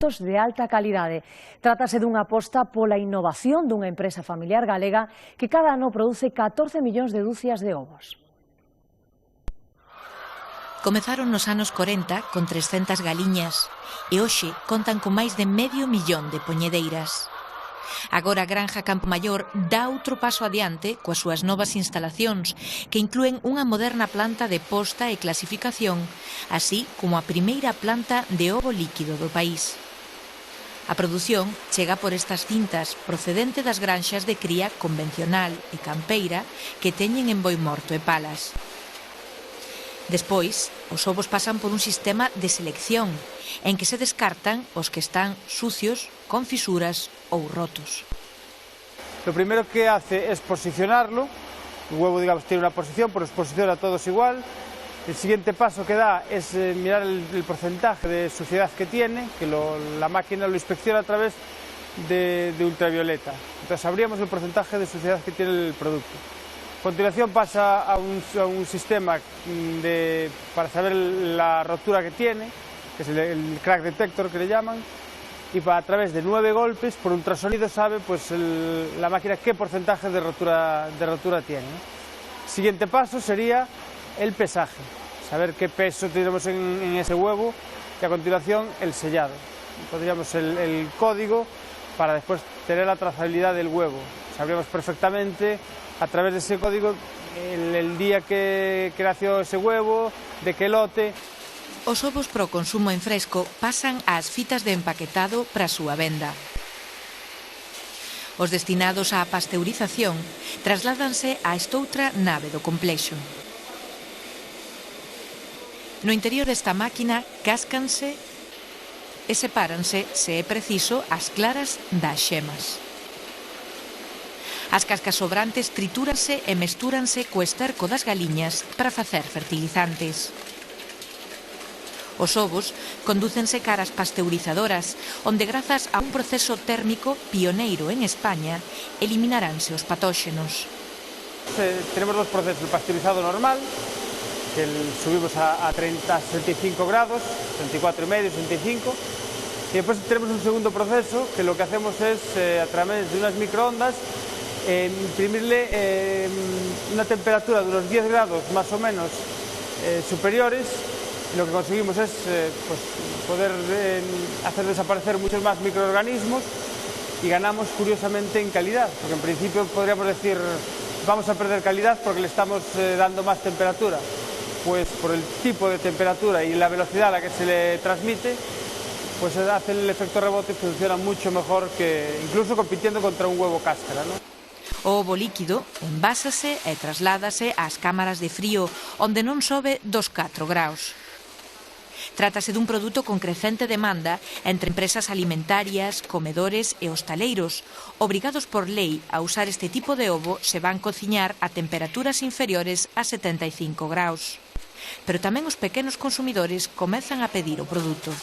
de alta calidade. Trátase dunha aposta pola innovación dunha empresa familiar galega que cada ano produce 14 millóns de dúcias de ovos. Comezaron nos anos 40 con 300 galiñas e hoxe contan con máis de medio millón de poñedeiras. Agora a Granja Campomayor dá outro paso adiante coas súas novas instalacións que inclúen unha moderna planta de posta e clasificación, así como a primeira planta de ovo líquido do país. A produción chega por estas cintas procedente das granxas de cría convencional e campeira que teñen en Boimorto e Palas. Despois, os ovos pasan por un sistema de selección en que se descartan os que están sucios, con fisuras ou rotos. Lo primero que hace es posicionarlo. El huevo, digamos, tiene una posición, pero os posiciona todos igual. El siguiente paso que da es mirar el porcentaje de suciedad que tiene, que la máquina lo inspecciona a través de ultravioleta. Entonces sabríamos el porcentaje de suciedad que tiene el producto. A continuación pasa a un sistema para saber la rotura que tiene, que es el crack detector que le llaman, y a través de 9 golpes, por ultrasonido, sabe pues, la máquina qué porcentaje de rotura tiene, ¿no? El siguiente paso sería el pesaje, saber qué peso tenemos en ese huevo, y a continuación el sellado. Podríamos el código para después tener la trazabilidad del huevo. Sabríamos perfectamente a través de ese código el día que nació ese huevo, de qué lote. Os ovos para o consumo en fresco pasan ás fitas de empaquetado para a súa venda. Os destinados á pasteurización trasládanse a estoutra nave do complexo. No interior desta máquina cáscanse e sepáranse, se é preciso, as claras das xemas. As cascas sobrantes tritúranse e mestúranse co esterco das galiñas para facer fertilizantes. Os ovos condúcense cara ás pasteurizadoras, onde grazas a un proceso térmico pioneiro en España, eliminaránse os patóxenos. Tenemos dos procesos, el pasteurizado normal, que subimos a 65 grados, 34,5, 65, y después tenemos un segundo proceso, que lo que hacemos es, a través de unas microondas, imprimirle una temperatura de unos 10 grados más o menos superiores. Lo que conseguimos es pues, poder hacer desaparecer muchos más microorganismos y ganamos curiosamente en calidad, porque en principio podríamos decir vamos a perder calidad porque le estamos dando más temperatura. Pues por el tipo de temperatura y la velocidad a la que se le transmite, pues hace el efecto rebote y funciona mucho mejor que incluso compitiendo contra un huevo cáscara, ¿no? O ovo líquido envásase e trasládase ás cámaras de frío, onde non sobe dos 4 graus. Trátase dun produto con crecente demanda entre empresas alimentarias, comedores e hostaleiros. Obrigados por lei a usar este tipo de ovo, se van cociñar a temperaturas inferiores a 75 graus. Pero tamén os pequenos consumidores comezan a pedir o produto.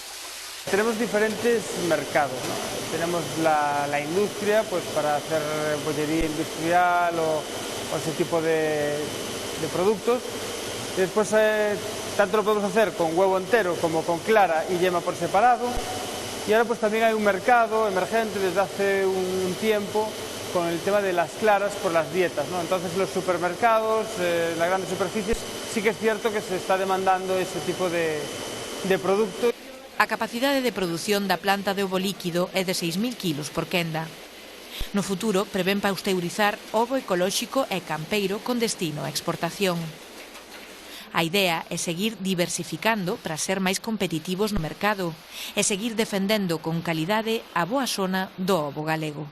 Tenemos diferentes mercados, ¿no? Tenemos la industria, pues para hacer bollería industrial o ese tipo de productos. Y después tanto lo podemos hacer con huevo entero como con clara y yema por separado. Y ahora pues también hay un mercado emergente desde hace un tiempo con el tema de las claras por las dietas, ¿no? Entonces los supermercados, las grandes superficies, sí que es cierto que se está demandando ese tipo de producto. A capacidade de produción da planta de ovo líquido é de 6.000 kilos por quenda. No futuro prevén pasteurizar ovo ecolóxico e campeiro con destino á exportación. A idea é seguir diversificando para ser máis competitivos no mercado e seguir defendendo con calidade a boa sona do ovo galego.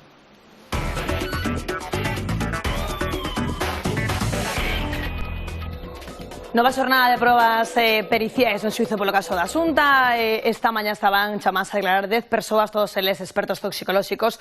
Nova xornada de probas periciais no xuízo polo caso da Xunta. Esta mañá estaban chamadas a declarar 10 persoas, todos eles expertos toxicolóxicos.